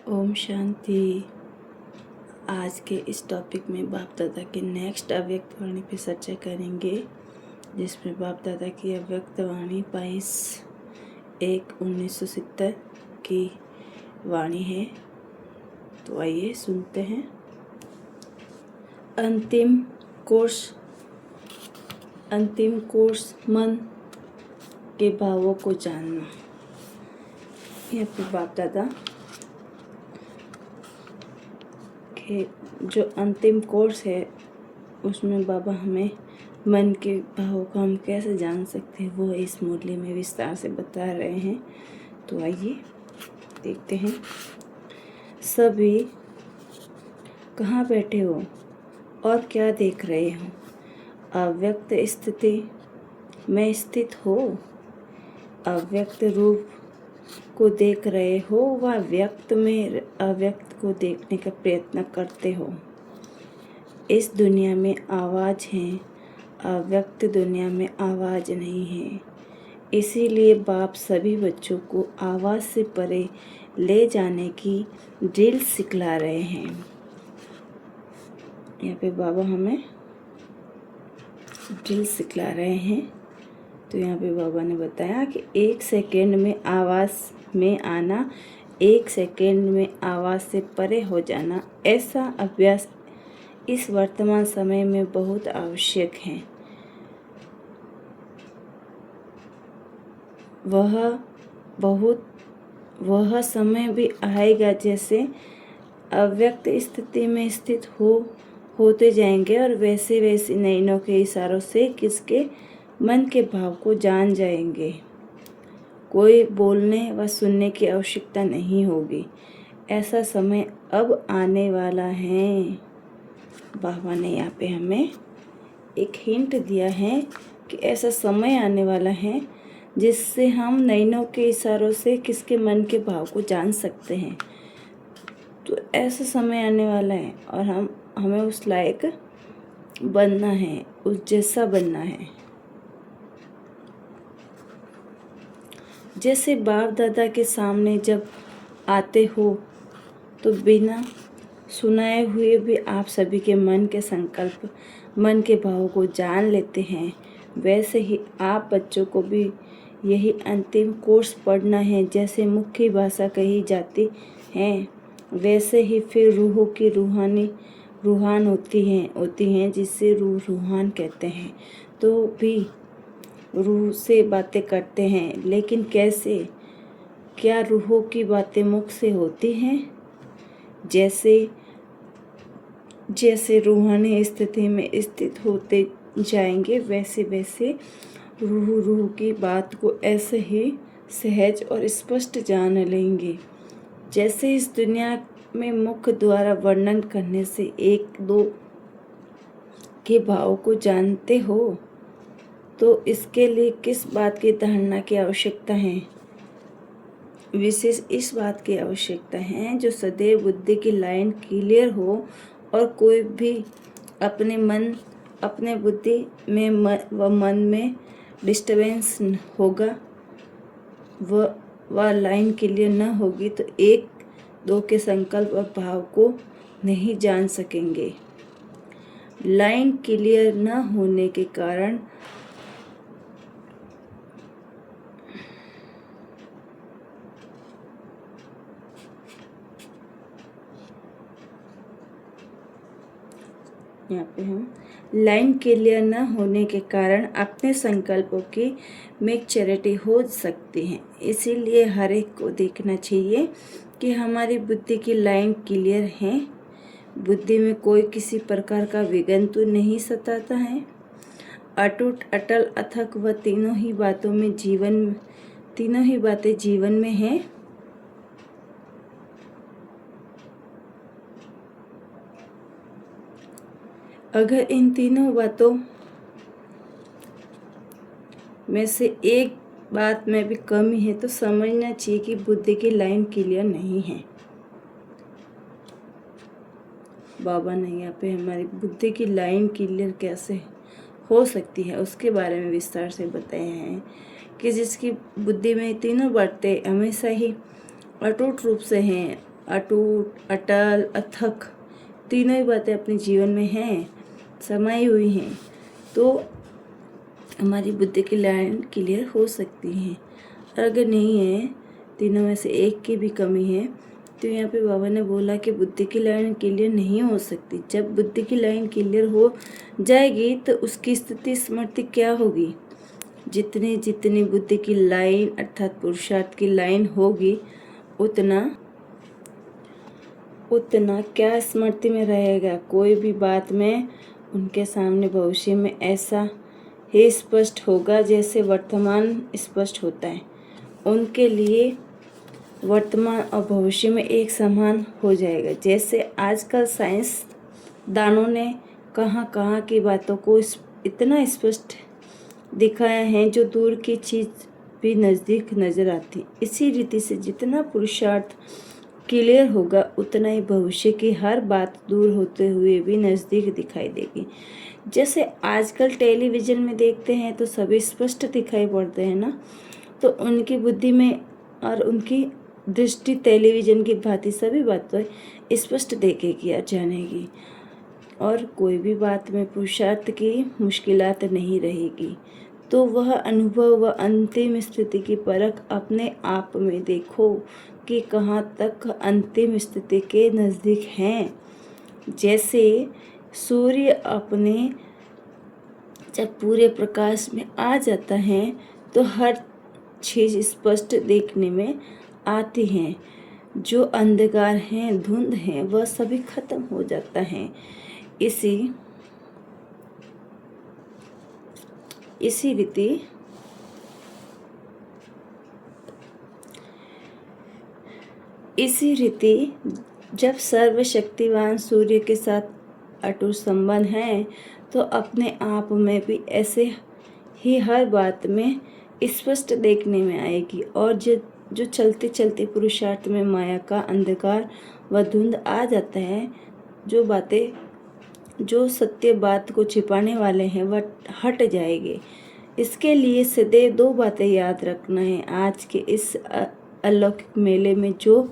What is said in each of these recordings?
ओम शांति। आज के इस टॉपिक में बाप दादा की नेक्स्ट अव्यक्त वाणी पे चर्चा करेंगे, जिसमें बाप दादा की अव्यक्त वाणी 22/1/1970 की वाणी है। तो आइए सुनते हैं। अंतिम कोर्स मन के भावों को जानना। यहाँ पे बाप दादा जो अंतिम कोर्स है उसमें बाबा हमें मन के भावों को हम कैसे जान सकते हैं वो इस मुरली में विस्तार से बता रहे हैं। तो आइए देखते हैं। सभी कहाँ बैठे हो और क्या देख रहे हो? अव्यक्त स्थिति में स्थित हो? अव्यक्त रूप को देख रहे हो व व्यक्त में अव्यक्त को देखने का प्रयत्न करते हो? इस दुनिया में आवाज़ है, अव्यक्त दुनिया में आवाज़ नहीं है। इसीलिए बाप सभी बच्चों को आवाज़ से परे ले जाने की ड्रिल सिखला रहे हैं। यहाँ पे बाबा हमें ड्रिल सिखला रहे हैं। तो यहाँ पे बाबा ने बताया कि 1 सेकेंड में आवाज़ में आना, 1 सेकेंड में आवाज़ से परे हो जाना, ऐसा अभ्यास इस वर्तमान समय में बहुत आवश्यक है। वह समय भी आएगा जैसे अव्यक्त स्थिति में स्थित होते जाएंगे और वैसे वैसे नयनों के इशारों से किसके मन के भाव को जान जाएंगे। कोई बोलने व सुनने की आवश्यकता नहीं होगी। ऐसा समय अब आने वाला है। बाबा ने यहाँ पे हमें एक हिंट दिया है कि ऐसा समय आने वाला है जिससे हम नयनों के इशारों से किसके मन के भाव को जान सकते हैं। तो ऐसा समय आने वाला है और हमें उस लायक बनना है, उस जैसा बनना है। जैसे बाप दादा के सामने जब आते हो तो बिना सुनाए हुए भी आप सभी के मन के संकल्प, मन के भावों को जान लेते हैं। वैसे ही आप बच्चों को भी यही अंतिम कोर्स पढ़ना है। जैसे मुख्य भाषा कही जाती है वैसे ही फिर रूहों की रूहान होती हैं जिसे रूहान कहते हैं। तो भी रूह से बातें करते हैं, लेकिन कैसे? क्या रूहों की बातें मुख से होती हैं? जैसे रूहानी स्थिति में स्थित होते जाएंगे वैसे वैसे रूह की बात को ऐसे ही सहज और स्पष्ट जान लेंगे। जैसे इस दुनिया में मुख द्वारा वर्णन करने से 1-2 के भाव को जानते हो, तो इसके लिए किस बात की धारणा की आवश्यकता है? विशेष इस बात की आवश्यकता है जो सदैव बुद्धि की लाइन क्लियर हो और कोई भी अपने बुद्धि में व मन में डिस्टर्बेंस होगा, वह लाइन क्लियर न होगी तो 1-2 के संकल्प और भाव को नहीं जान सकेंगे। लाइन क्लियर न होने के कारण यहाँ पे हम लाइन क्लियर न होने के कारण अपने संकल्पों की मैच्योरिटी हो सकती है। इसीलिए हर एक को देखना चाहिए कि हमारी बुद्धि की लाइन क्लियर है। बुद्धि में कोई किसी प्रकार का विघ्न तो नहीं सताता है। अटूट अटल अथक व तीनों ही बातें जीवन में हैं। अगर इन तीनों बातों में से एक बात में भी कमी है तो समझना चाहिए कि बुद्धि की लाइन क्लियर नहीं है। बाबा ने यहाँ पे हमारी बुद्धि की लाइन क्लियर कैसे हो सकती है उसके बारे में विस्तार से बताया है कि जिसकी बुद्धि में तीनों बातें हमेशा ही अटूट रूप से हैं अटूट, अटल, अथक, तीनों ही बातें अपने जीवन में हैं, समाई हुई हैं, तो हमारी बुद्धि की लाइन क्लियर हो सकती है। और अगर नहीं है, तीनों में से एक की भी कमी है, तो यहाँ पे बाबा ने बोला कि बुद्धि की लाइन क्लियर नहीं हो सकती। जब बुद्धि की लाइन क्लियर हो जाएगी तो उसकी स्थिति स्मृति क्या होगी? जितनी जितनी बुद्धि की लाइन अर्थात पुरुषार्थ की लाइन होगी, उतना क्या स्मृति में रहेगा? कोई भी बात में उनके सामने भविष्य में ऐसा ही स्पष्ट होगा जैसे वर्तमान स्पष्ट होता है। उनके लिए वर्तमान और भविष्य में एक समान हो जाएगा। जैसे आजकल साइंसदानों ने कहाँ कहाँ की बातों को इतना स्पष्ट दिखाया है जो दूर की चीज़ भी नज़दीक नज़र आती। इसी रीति से जितना पुरुषार्थ क्लियर होगा उतना ही भविष्य की हर बात दूर होते हुए भी नज़दीक दिखाई देगी। जैसे आजकल टेलीविज़न में देखते हैं तो सभी स्पष्ट दिखाई पड़ते हैं ना, तो उनकी बुद्धि में और उनकी दृष्टि टेलीविज़न की भांति सभी बातें स्पष्ट देखेगी और जानेगी, और कोई भी बात में पुरुषार्थ की मुश्किलात नहीं रहेगी। तो वह अनुभव व अंतिम स्थिति की परख अपने आप में देखो कि कहाँ तक अंतिम स्थिति के नज़दीक हैं। जैसे सूर्य अपने जब पूरे प्रकाश में आ जाता है तो हर चीज़ स्पष्ट देखने में आती है। जो अंधकार है, धुंध है, वह सभी खत्म हो जाता है। इसी रीति जब सर्वशक्तिवान सूर्य के साथ अटूट संबंध है तो अपने आप में भी ऐसे ही हर बात में स्पष्ट देखने में आएगी। और जो चलते चलते पुरुषार्थ में माया का अंधकार व धुंध आ जाता है, जो सत्य बात को छिपाने वाले हैं वह हट जाएंगे। इसके लिए सदैव दो बातें याद रखना है। आज के इस अलौकिक मेले में जो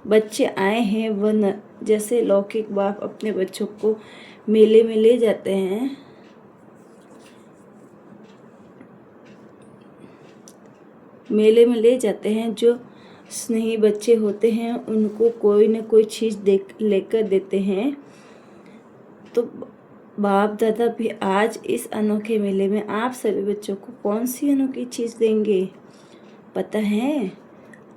बच्चे आए हैं वह जैसे लौकिक बाप अपने बच्चों को मेले में ले जाते हैं, जो स्नेही बच्चे होते हैं उनको कोई न कोई चीज़ लेकर देते हैं। तो बाप दादा भी आज इस अनोखे मेले में आप सभी बच्चों को कौन सी अनोखी चीज़ देंगे पता है?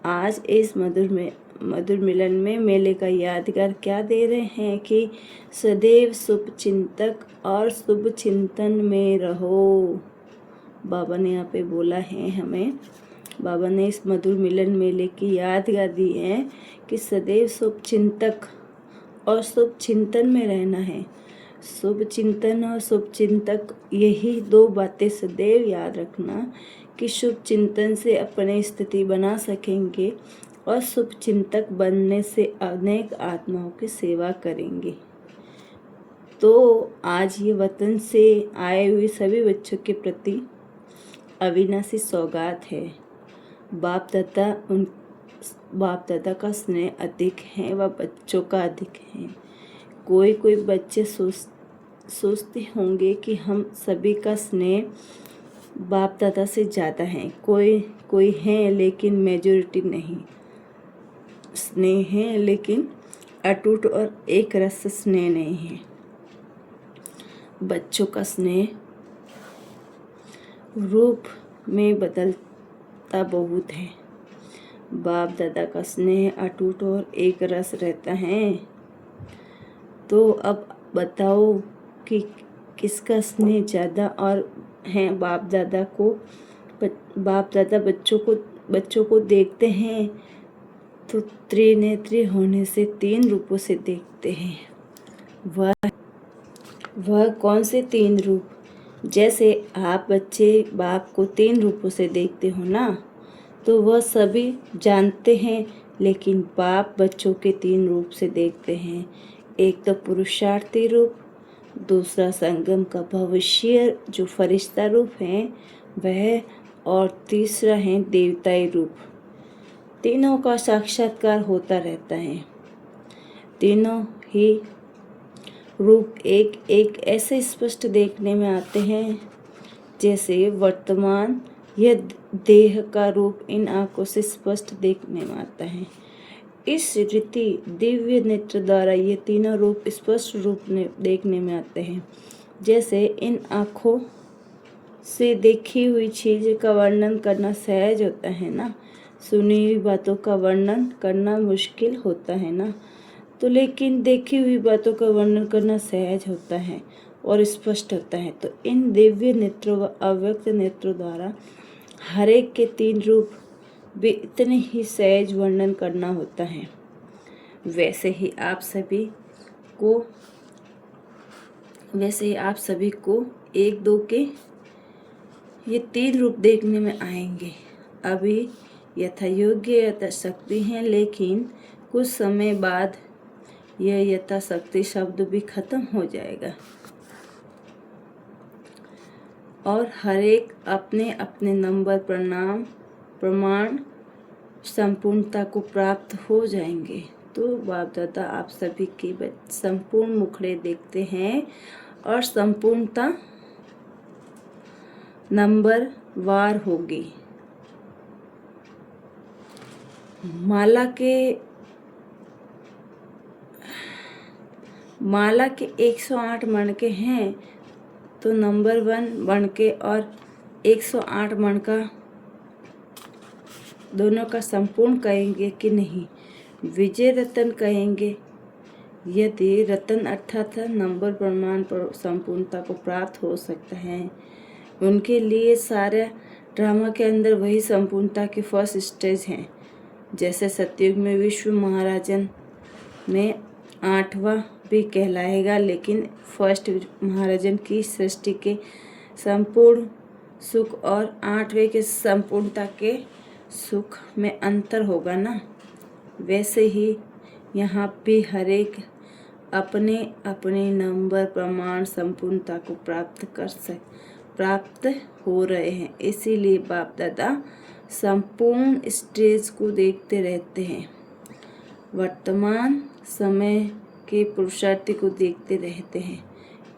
आज इस मधुर मिलन में मेले का यादगार क्या दे रहे हैं कि सदैव शुभ चिंतक और शुभ चिंतन में रहो। बाबा ने यहाँ पे बोला है हमें, बाबा ने इस मधुर मिलन मेले की यादगार दी है कि सदैव शुभ चिंतक और शुभ चिंतन में रहना है। शुभ चिंतन और शुभ चिंतक, यही दो बातें सदैव याद रखना कि शुभ चिंतन से अपनी स्थिति बना सकेंगे और शुभ चिंतक बनने से अनेक आत्माओं की सेवा करेंगे। तो आज ये वतन से आए हुए सभी बच्चों के प्रति अविनाशी सौगात है। बाप दादा का स्नेह अधिक है व बच्चों का अधिक है। कोई बच्चे सोचते होंगे कि हम सभी का स्नेह बाप दादा से ज़्यादा है। कोई है लेकिन मेजॉरिटी नहीं। स्नेह है लेकिन अटूट और एक रस स्नेह नहीं है। बच्चों का स्नेह रूप में बदलता बहुत है। बाप दादा का स्नेह अटूट और एक रस रहता है। तो अब बताओ कि किसका स्नेह ज़्यादा और है? बाप दादा बच्चों को देखते हैं तो त्रिनेत्री होने से तीन रूपों से देखते हैं। वह कौन से तीन रूप? जैसे आप बच्चे बाप को तीन रूपों से देखते हो ना, तो वह सभी जानते हैं, लेकिन बाप बच्चों के तीन रूप से देखते हैं। एक तो पुरुषार्थी रूप, दूसरा संगम का भविष्य जो फरिश्ता रूप है वह, और तीसरा है देवताई रूप। तीनों का साक्षात्कार होता रहता है। तीनों ही रूप एक एक ऐसे स्पष्ट देखने में आते हैं जैसे वर्तमान यह देह का रूप इन आंखों से स्पष्ट देखने में आता है। इस रीति दिव्य नेत्र द्वारा ये तीनों रूप स्पष्ट रूप में देखने में आते हैं। जैसे इन आँखों से देखी हुई चीज़ का वर्णन करना सहज होता है ना, सुनी हुई बातों का वर्णन करना मुश्किल होता है ना, तो लेकिन देखी हुई बातों का वर्णन करना सहज होता है और स्पष्ट होता है। तो इन दिव्य नेत्रों व अव्यक्त नेत्रों द्वारा हर एक के तीन रूप भी इतने ही सहज वर्णन करना होता है। वैसे ही आप सभी को एक दो के ये तीन रूप देखने में आएंगे। अभी यथायोग्य यथाशक्ति हैं, लेकिन कुछ समय बाद यह यथाशक्ति शब्द भी खत्म हो जाएगा और हर एक अपने अपने नंबर प्रमाण संपूर्णता को प्राप्त हो जाएंगे। तो बाप दादा आप सभी की संपूर्ण मुखड़े देखते हैं और संपूर्णता नंबर वार होगी। माला के 108 मणके हैं, तो नंबर 1 मणके और 108 मणका दोनों का संपूर्ण कहेंगे कि नहीं? विजय रतन कहेंगे। यदि रतन अर्थात नंबर प्रमाण पर संपूर्णता को प्राप्त हो सकता है, उनके लिए सारे ड्रामा के अंदर वही संपूर्णता की फर्स्ट स्टेज है। जैसे सतयुग में विश्व महाराजन में 8वां भी कहलाएगा, लेकिन फर्स्ट महाराजन की सृष्टि के संपूर्ण सुख और 8वें के संपूर्णता के सुख में अंतर होगा ना। वैसे ही यहाँ भी हर एक अपने अपने नंबर प्रमाण संपूर्णता को प्राप्त हो रहे हैं। इसीलिए बाप दादा संपूर्ण स्टेज को देखते रहते हैं, वर्तमान समय के पुरुषार्थी को देखते रहते हैं,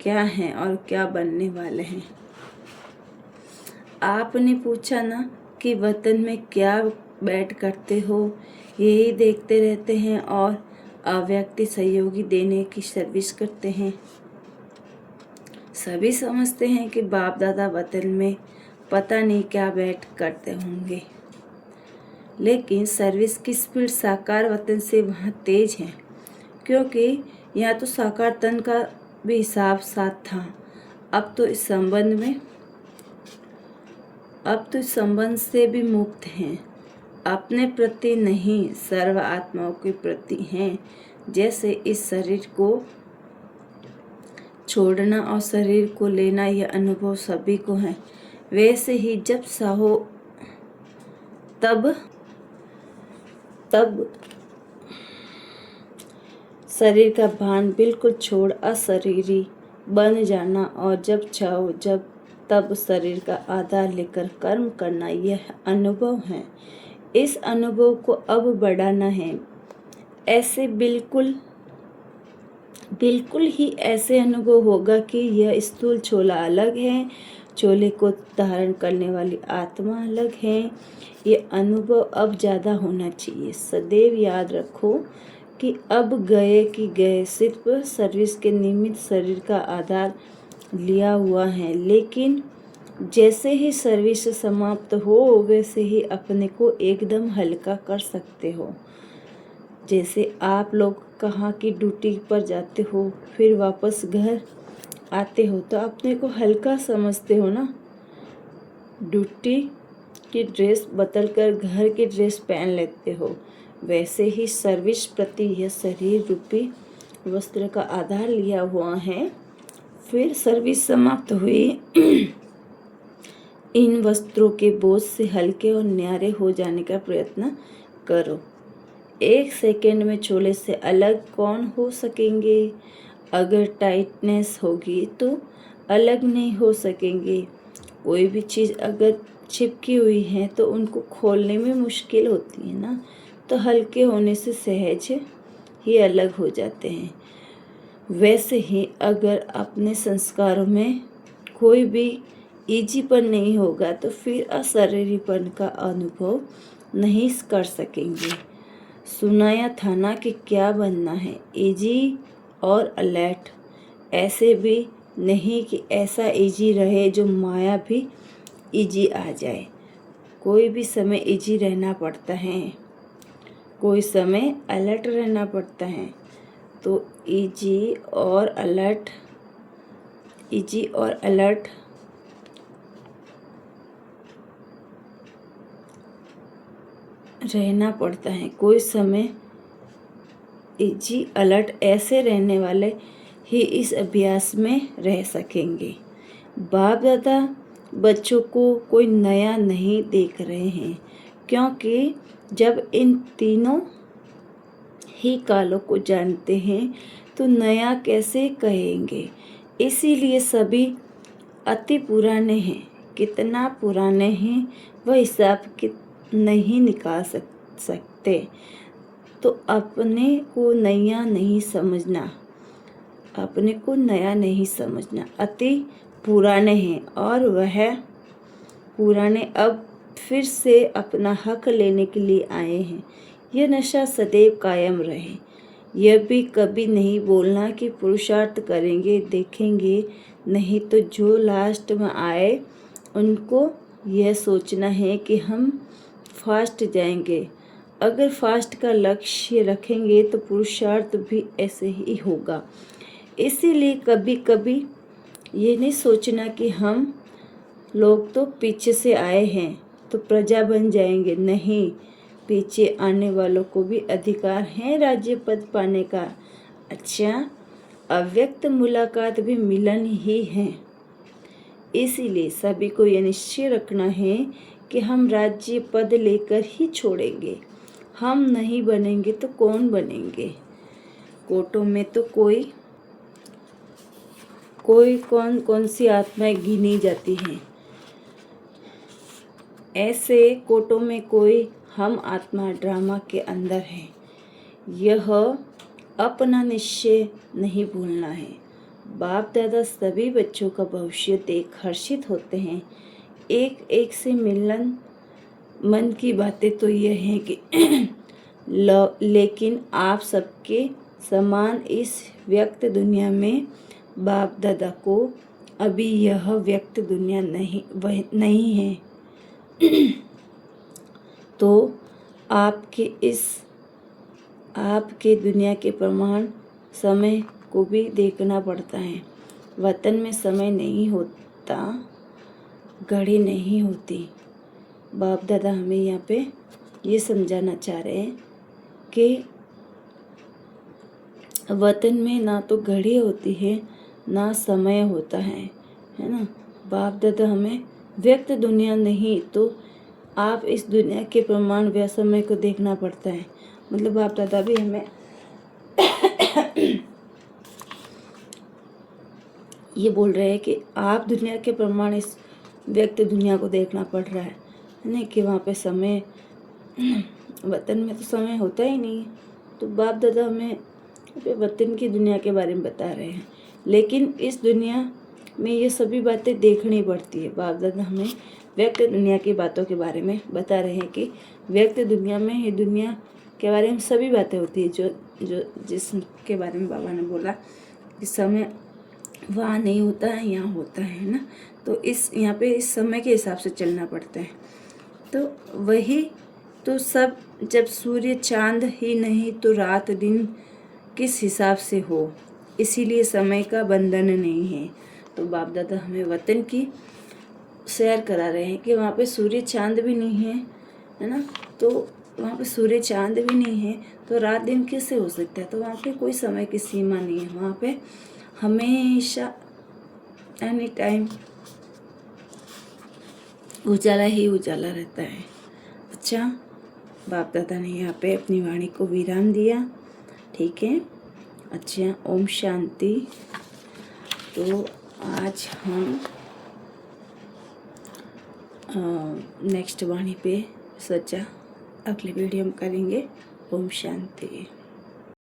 क्या हैं और क्या बनने वाले हैं। आपने पूछा ना कि वतन में क्या बैठ करते हो, यही देखते रहते हैं और अव्यक्ति सहयोगी देने की सर्विस करते हैं। सभी समझते हैं कि बाप दादा वतन में पता नहीं क्या बैठ करते होंगे, लेकिन सर्विस की स्पीड साकार वतन से वहाँ तेज है, क्योंकि यहाँ तो साकार तन का भी हिसाब साथ था। अब तो इस संबंध से भी मुक्त हैं, अपने प्रति नहीं सर्व आत्माओं के प्रति हैं। जैसे इस शरीर को छोड़ना और शरीर को लेना यह अनुभव सभी को है, वैसे ही जब चाहो तब शरीर का भान बिल्कुल छोड़ अशरीरी बन जाना, और जब चाहो तब शरीर का आधार लेकर कर्म करना, यह अनुभव है। इस अनुभव को अब बढ़ाना है। ऐसे बिल्कुल ही ऐसे अनुभव होगा कि यह स्थूल छोला अलग है, छोले को धारण करने वाली आत्मा अलग है। ये अनुभव अब ज़्यादा होना चाहिए। सदैव याद रखो कि अब गए कि गए सिर्फ सर्विस के निमित्त शरीर का आधार लिया हुआ है, लेकिन जैसे ही सर्विस समाप्त हो वैसे ही अपने को एकदम हल्का कर सकते हो। जैसे आप लोग कहाँ की ड्यूटी पर जाते हो, फिर वापस घर आते हो तो अपने को हल्का समझते हो ना। ड्यूटी की ड्रेस बदलकर घर की ड्रेस पहन लेते हो, वैसे ही सर्विस प्रति यह शरीर रूपी वस्त्र का आधार लिया हुआ है। फिर सर्विस समाप्त हुई इन वस्त्रों के बोझ से हल्के और न्यारे हो जाने का प्रयत्न करो। 1 सेकेंड में छोले से अलग कौन हो सकेंगे? अगर टाइटनेस होगी तो अलग नहीं हो सकेंगे। कोई भी चीज़ अगर चिपकी हुई है तो उनको खोलने में मुश्किल होती है ना, तो हल्के होने से सहज ही अलग हो जाते हैं। वैसे ही अगर अपने संस्कारों में कोई भी ईजीपन नहीं होगा तो फिर अशरीरीपन का अनुभव नहीं कर सकेंगे। सुनाया था ना कि क्या बनना है, इजी और अलर्ट। ऐसे भी नहीं कि ऐसा इजी रहे जो माया भी इजी आ जाए। कोई भी समय इजी रहना पड़ता है, कोई समय अलर्ट रहना पड़ता है। तो इजी और अलर्ट रहना पड़ता है। कोई समय इजी अलर्ट ऐसे रहने वाले ही इस अभ्यास में रह सकेंगे। बाप दादा बच्चों को कोई नया नहीं देख रहे हैं, क्योंकि जब इन तीनों ही कालों को जानते हैं तो नया कैसे कहेंगे। इसीलिए सभी अति पुराने हैं। कितना पुराने हैं वह हिसाब नहीं निकाल सकते। तो अपने को नया नहीं समझना, अति पुराने हैं और वह पुराने अब फिर से अपना हक लेने के लिए आए हैं। यह नशा सदैव कायम रहे। यह भी कभी नहीं बोलना कि पुरुषार्थ करेंगे देखेंगे, नहीं तो जो लास्ट में आए उनको यह सोचना है कि हम फास्ट जाएंगे। अगर फास्ट का लक्ष्य रखेंगे तो पुरुषार्थ भी ऐसे ही होगा। इसीलिए कभी कभी ये नहीं सोचना कि हम लोग तो पीछे से आए हैं तो प्रजा बन जाएंगे। नहीं, पीछे आने वालों को भी अधिकार है राज्य पद पाने का। अच्छा, अव्यक्त मुलाकात भी मिलन ही है। इसीलिए सभी को यह निश्चय रखना है कि हम राज्य पद लेकर ही छोड़ेंगे। हम नहीं बनेंगे तो कौन बनेंगे। कोटों में तो कोई कौन सी आत्माएं गिनी जाती हैं। ऐसे कोटों में कोई हम आत्मा ड्रामा के अंदर है। यह अपना निश्चय नहीं भूलना है। बाप दादा सभी बच्चों का भविष्य देख हर्षित होते हैं। एक एक से मिलन मन की बातें तो यह है कि लेकिन आप सबके समान इस व्यक्त दुनिया में बाप दादा को अभी यह व्यक्त दुनिया नहीं है। तो आपके दुनिया के प्रमाण समय को भी देखना पड़ता है। वतन में समय नहीं होता, घड़ी नहीं होती। बाप दादा हमें यहाँ पे ये समझाना चाह रहे हैं कि वतन में ना तो घड़ी होती है ना समय होता है ना। बाप दादा हमें व्यक्त दुनिया नहीं तो आप इस दुनिया के प्रमाण व समय को देखना पड़ता है। मतलब बाप दादा भी हमें ये बोल रहे हैं कि आप दुनिया के प्रमाण इस व्यक्त दुनिया को देखना पड़ रहा है ना, कि वहाँ पे समय, वतन में तो समय होता ही नहीं है। तो बाप दादा हमें वतन की दुनिया के बारे में बता रहे हैं, लेकिन इस दुनिया में ये सभी बातें देखनी पड़ती है। बाप दादा हमें व्यक्त दुनिया की बातों के बारे में बता रहे हैं कि व्यक्त दुनिया में ही दुनिया के बारे में सभी बातें होती है जो जिसके बारे में बाबा ने बोला कि समय वहाँ नहीं होता है, यहाँ होता है ना। तो यहाँ पे इस समय के हिसाब से चलना पड़ता है। तो वही तो सब, जब सूर्य चांद ही नहीं तो रात दिन किस हिसाब से हो। इसीलिए समय का बंधन नहीं है। तो बाप दादा हमें वतन की सैर करा रहे हैं कि वहाँ पे सूर्य चांद भी नहीं है ना। तो वहाँ पे सूर्य चांद भी नहीं है तो रात दिन कैसे हो सकता है। तो वहाँ पे कोई समय की सीमा नहीं है। वहाँ पे हमेशा एनी टाइम उजाला ही उजाला रहता है। अच्छा, बाप दादा ने यहाँ पे अपनी वाणी को विराम दिया। ठीक है, अच्छा, ओम शांति। तो आज हम नेक्स्ट वाणी पे सोचा अगली वीडियो में करेंगे। ओम शांति।